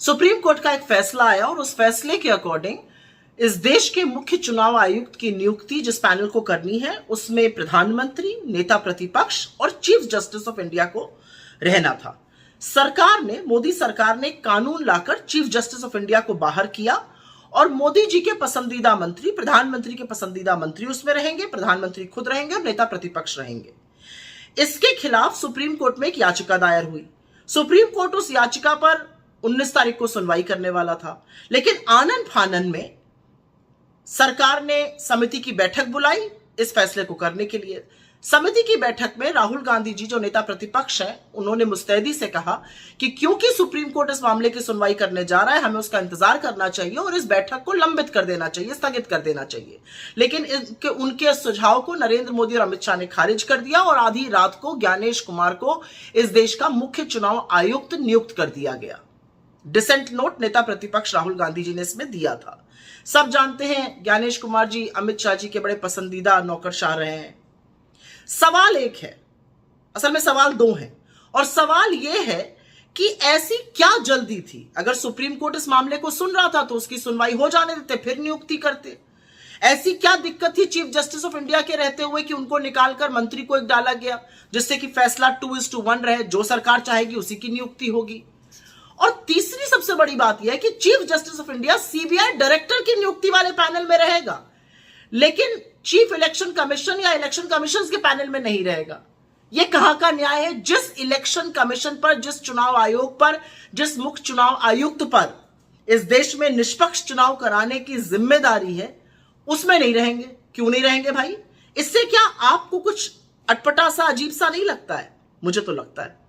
Supreme court का एक फैसला आया और उस फैसले के अकॉर्डिंग इस देश के मुख्य चुनाव आयुक्त की नियुक्ति जिस पैनल को करनी है उसमें प्रधानमंत्री, नेता प्रतिपक्ष और चीफ जस्टिस ऑफ इंडिया को रहना था। सरकार ने, मोदी सरकार ने कानून लाकर चीफ जस्टिस ऑफ इंडिया को बाहर किया और मोदी जी के पसंदीदा मंत्री, प्रधानमंत्री के पसंदीदा मंत्री उसमें रहेंगे, प्रधानमंत्री खुद रहेंगे और नेता प्रतिपक्ष रहेंगे। इसके खिलाफ सुप्रीम कोर्ट में एक याचिका दायर हुई। सुप्रीम कोर्ट उस याचिका पर 19 तारीख को सुनवाई करने वाला था, लेकिन आनन फानन में सरकार ने समिति की बैठक बुलाई इस फैसले को करने के लिए। समिति की बैठक में राहुल गांधी जी जो नेता प्रतिपक्ष हैं, उन्होंने मुस्तैदी से कहा कि क्योंकि सुप्रीम कोर्ट इस मामले की सुनवाई करने जा रहा है, हमें उसका इंतजार करना चाहिए और इस बैठक को लंबित कर देना चाहिए, स्थगित कर देना चाहिए। लेकिन उनके सुझाव को नरेंद्र मोदी और अमित शाह ने खारिज कर दिया और आधी रात को ज्ञानेश कुमार को इस देश का मुख्य चुनाव आयुक्त नियुक्त कर दिया गया। डिसेंट नोट नेता प्रतिपक्ष राहुल गांधी जी ने इसमें दिया था। सब जानते हैं ज्ञानेश कुमार जी अमित शाह जी के बड़े पसंदीदा नौकरशाह रहे हैं। सवाल एक है, असल में सवाल दो हैं, और सवाल यह है कि ऐसी क्या जल्दी थी? अगर सुप्रीम कोर्ट इस मामले को सुन रहा था तो उसकी सुनवाई हो जाने देते, फिर नियुक्ति करते। ऐसी क्या दिक्कत थी चीफ जस्टिस ऑफ इंडिया के रहते हुए कि उनको निकालकर मंत्री को एक डाला गया, जिससे कि फैसला 2:1 रहे, जो सरकार चाहेगी उसी की नियुक्ति होगी। और तीसरी सबसे बड़ी बात यह है कि chief justice of India CBI director की नियुक्ति वाले पैनल में रहेगा, लेकिन चीफ इलेक्शन कमीशन या इलेक्शन कमीशन के पैनल में नहीं रहेगा। यह कहां का न्याय है? जिस इलेक्शन कमीशन पर, जिस चुनाव आयोग पर, जिस मुख्य चुनाव आयुक्त पर इस देश में निष्पक्ष चुनाव कराने की जिम्मेदारी है, उसमें नहीं रहेंगे। क्यों नहीं रहेंगे भाई? इससे क्या आपको कुछ अटपटा सा, अजीब सा नहीं लगता है? मुझे तो लगता है।